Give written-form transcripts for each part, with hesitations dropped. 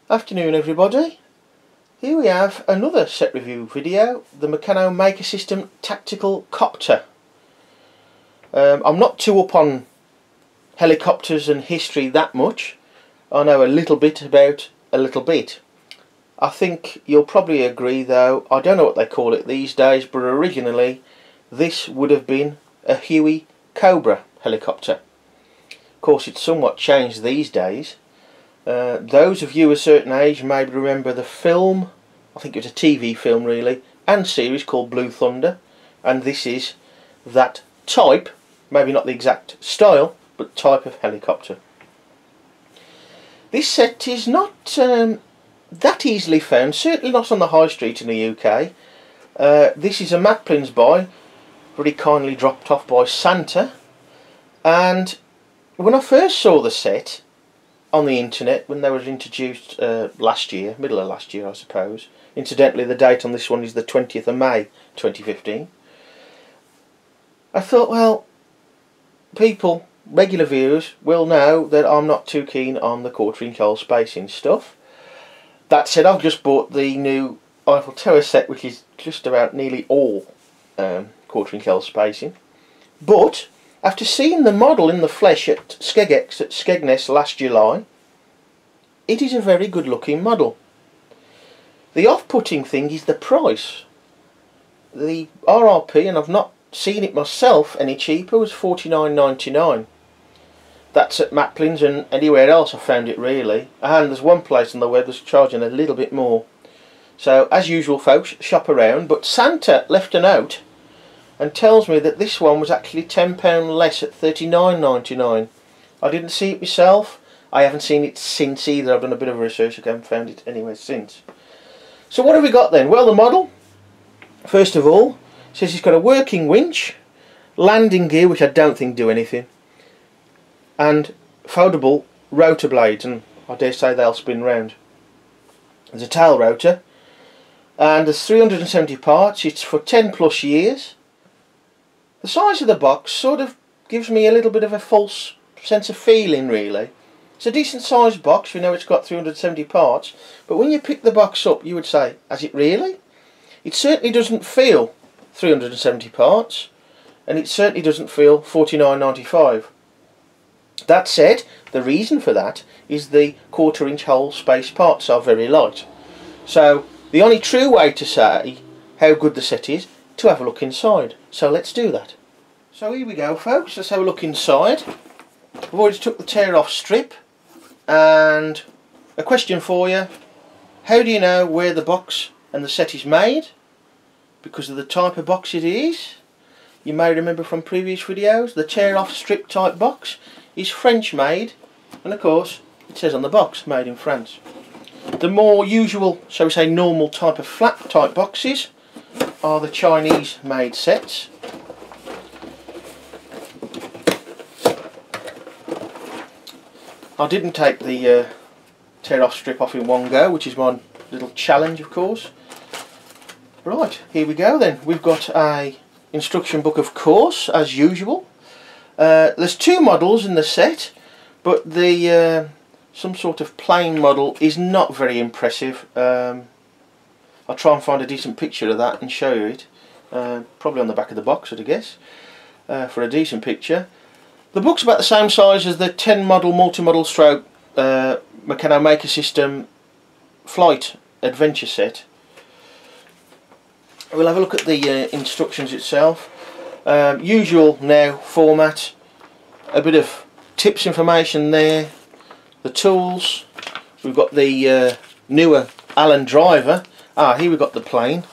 Afternoon everybody. Here we have another set review video, the Meccano Maker System Tactical Copter. I'm not too up on helicopters and history that much. I know a little bit about a little bit. I think you'll probably agree though, I don't know what they call it these days, but originally this would have been a Huey Cobra helicopter. Of course it's somewhat changed these days. Those of you a certain age may remember the film, I think it was a TV film really, and series called Blue Thunder, and this is that type, maybe not the exact style, but type of helicopter. This set is not that easily found, certainly not on the high street in the UK. This is a Macklin's buy, very kindly dropped off by Santa, and when I first saw the set on the internet when they were introduced last year, middle of last year I suppose. Incidentally, the date on this one is the 20th of May 2015. I thought, well, people, regular viewers, will know that I'm not too keen on the quarter-inch hole spacing stuff. That said, I've just bought the new Eiffel Tower set, which is just about nearly all quarter-inch hole spacing. But after seeing the model in the flesh at Skegex at Skegness last July, it is a very good looking model. The off-putting thing is the price. The RRP, and I've not seen it myself any cheaper, was $49.99. That's at Macklin's, and anywhere else I found it really. And there's one place on the web that's charging a little bit more. So as usual folks, shop around, but Santa left a note and tells me that this one was actually £10 less at $39.99. I didn't see it myself. I haven't seen it since either. I've done a bit of research, I haven't found it anywhere since. So what have we got then? Well, the model, first of all, says it's got a working winch, landing gear, which I don't think do anything, and foldable rotor blades, and I dare say they'll spin round. There's a tail rotor, and there's 370 parts. It's for 10 plus years. The size of the box sort of gives me a little bit of a false sense of feeling really. It's a decent sized box, we know it's got 370 parts, but when you pick the box up you would say, has it really? It certainly doesn't feel 370 parts, and it certainly doesn't feel $49.95. That said, the reason for that is the quarter-inch hole space parts are very light. So the only true way to say how good the set is, to have a look inside. So let's do that. So here we go folks, let's have a look inside. I've already took the tear off strip, and a question for you: how do you know where the box and the set is made? Because of the type of box it is. You may remember from previous videos, the tear off strip type box is French made, and of course it says on the box made in France. The more usual, shall we say normal type of flat type boxes are the Chinese made sets. I didn't take the tear off strip off in one go, which is my little challenge of course. Right, here we go then. We've got a instruction book of course, as usual. There's two models in the set, but the some sort of plain model is not very impressive. I'll try and find a decent picture of that and show you it. Probably on the back of the box, I'd guess, for a decent picture. The book's about the same size as the 10 model multi-model stroke Meccano Maker System Flight Adventure set. We'll have a look at the instructions itself. Usual now format, a bit of tips information there, the tools. We've got the newer Allen driver. Here we've got the plane.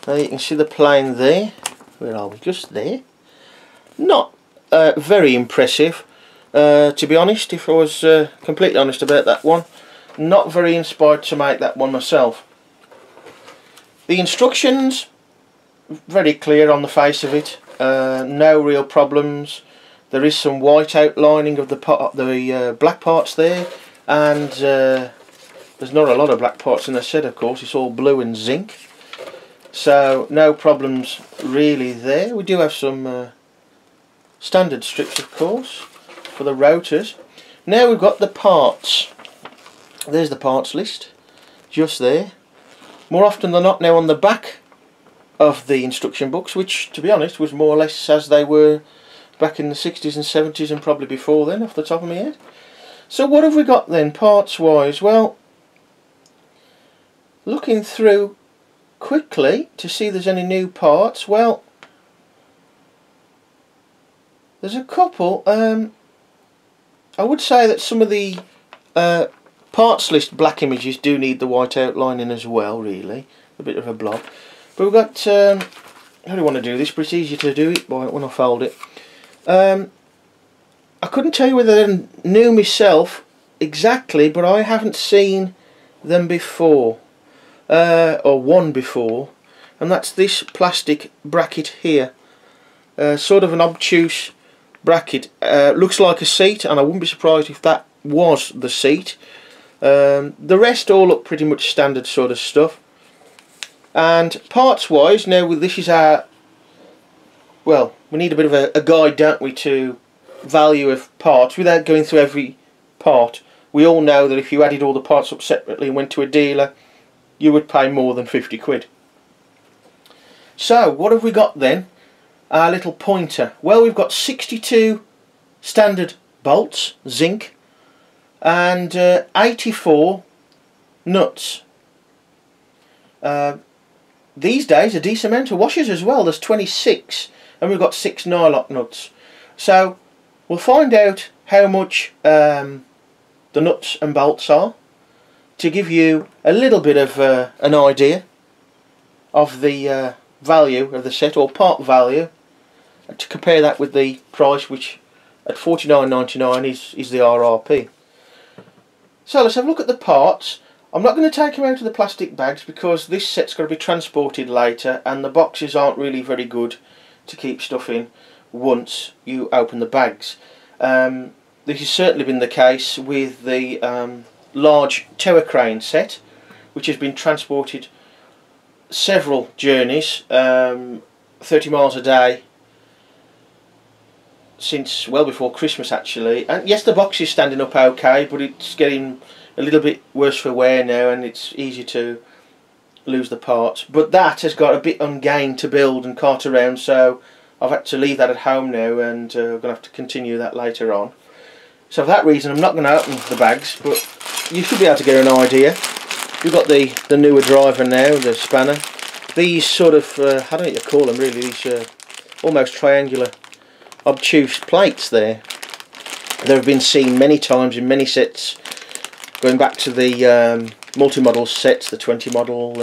You can see the plane there. Where are we? Just there. Not very impressive, to be honest, if I was completely honest about that one. Not very inspired to make that one myself. The instructions, very clear on the face of it. No real problems. There is some white outlining of the black parts there, and there's not a lot of black parts in the set, of course. It's all blue and zinc, so no problems really there. We do have some standard strips, of course, for the rotors. Now we've got the parts. there's the parts list, just there. More often than not now on the back of the instruction books, which to be honest was more or less as they were back in the 60s and 70s and probably before then, off the top of my head. So what have we got then parts wise? Well, looking through quickly to see if there's any new parts, well, there's a couple. I would say that some of the parts list black images do need the white outlining as well, really. A bit of a blob. But we've got, how do I want to do this? But it's easier to do it when I fold it. I couldn't tell you whether they're new myself exactly, but I haven't seen them before. Or one before. And that's this plastic bracket here. Sort of an obtuse bracket. Looks like a seat, and I wouldn't be surprised if that was the seat. The rest all look pretty much standard sort of stuff. And parts wise, now this is our, well, we need a bit of a guide, don't we, to value of parts without going through every part. We all know that if you added all the parts up separately and went to a dealer, you would pay more than 50 quid. So what have we got then? Our little pointer. Well, we've got 62 standard bolts, zinc, and 84 nuts. These days a decent amount of washers as well. There's 26, and we've got 6 nylock nuts. So we'll find out how much the nuts and bolts are to give you a little bit of an idea of the value of the set, or part value, and to compare that with the price, which at $49.99 is the RRP. So let's have a look at the parts. I'm not going to take them out of the plastic bags because this set's got to be transported later, and the boxes aren't really very good to keep stuff in once you open the bags. This has certainly been the case with the large tower crane set, which has been transported several journeys, 30 miles a day, since well before Christmas actually. And yes, the box is standing up okay, but it's getting a little bit worse for wear now, and it's easy to lose the parts. But that has got a bit ungained to build and cart around, so I've had to leave that at home now, and I'm going to have to continue that later on. So for that reason I'm not going to open the bags, but you should be able to get an idea. We've got the newer driver now, the spanner. These sort of, I don't know what you call them really, these almost triangular obtuse plates there. They've been seen many times in many sets, going back to the multi-model sets, the 20 model,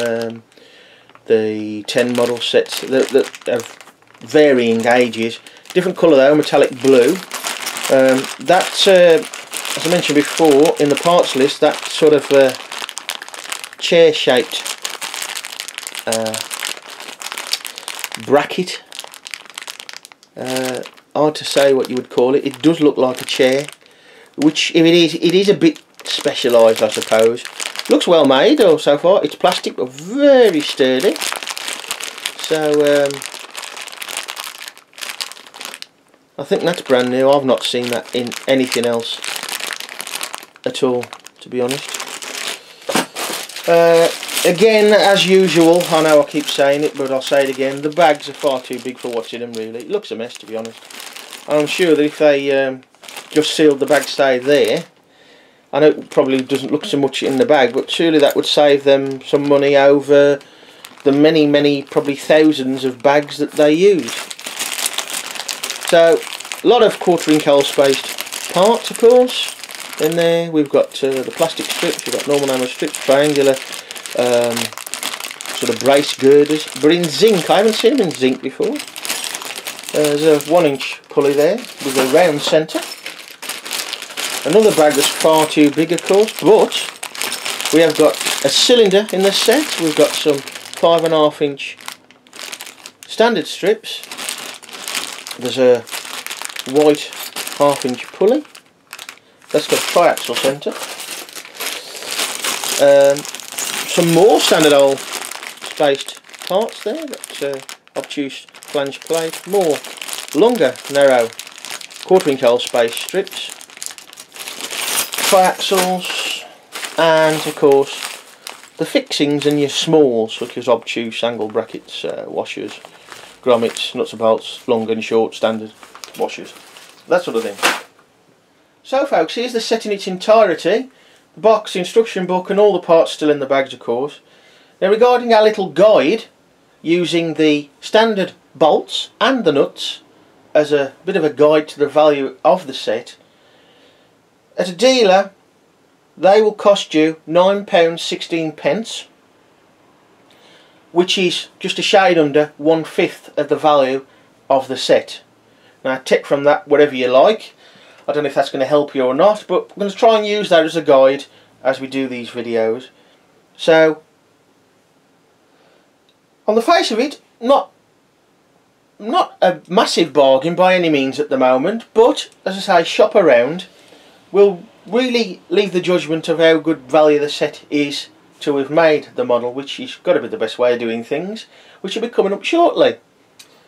the 10 model sets that have varying ages. Different colour though, metallic blue. That's, as I mentioned before, in the parts list, that sort of chair-shaped bracket. Hard to say what you would call it. It does look like a chair, which if it is a bit specialised, I suppose. Looks well made though so far. It's plastic but very sturdy. So I think that's brand new. I've not seen that in anything else at all, to be honest. Again, as usual, I know I keep saying it, but I'll say it again, the bags are far too big for what's in them really. It looks a mess, to be honest. I'm sure that if they just sealed the bag stay there, I know it probably doesn't look so much in the bag, but surely that would save them some money over the many, probably thousands of bags that they use. So, a lot of 1/4 inch hole spaced parts, of course. In there we've got the plastic strips, we've got normal ammo strips, triangular sort of brace girders, but in zinc. I haven't seen them in zinc before. There's a 1 inch pulley there with a round centre. Another bag that's far too big, of course, but we have got a cylinder in the set. We've got some 5.5 inch standard strips. There's a white 1/2 inch pulley. That's got a triaxle centre. Some more standard old spaced parts there. That's obtuse flange plate. More longer, narrow 1/4 inch hole space strips. Triaxles. and of course the fixings and your smalls such as obtuse, angle brackets, washers, grommets, nuts and bolts, long and short, standard washers, that sort of thing. So folks, here's the set in its entirety. The box, instruction book and all the parts still in the bags of course. Now regarding our little guide using the standard bolts and the nuts as a bit of a guide to the value of the set, at a dealer they will cost you £9.16, which is just a shade under 1/5 of the value of the set. Now take from that whatever you like. I don't know if that's going to help you or not, but I'm going to try and use that as a guide as we do these videos. So on the face of it, not a massive bargain by any means at the moment, but as I say, shop around. We'll really leave the judgment of how good value the set is till we've made the model, which has got to be the best way of doing things, which will be coming up shortly.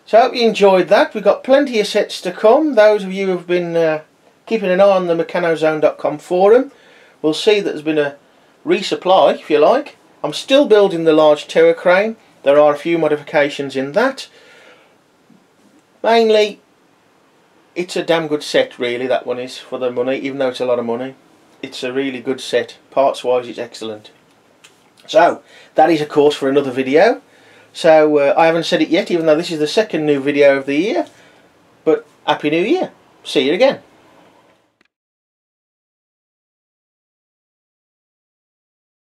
So I hope you enjoyed that. We've got plenty of sets to come. Those of you who have been keeping an eye on the meccanozone.com forum will see that there's been a resupply, if you like. I'm still building the large tower crane. There are a few modifications in that. Mainly, it's a damn good set really, that one is, for the money, even though it's a lot of money. It's a really good set. Parts wise it's excellent. So, that is of course for another video. So, I haven't said it yet, even though this is the second new video of the year. But, Happy New Year. See you again.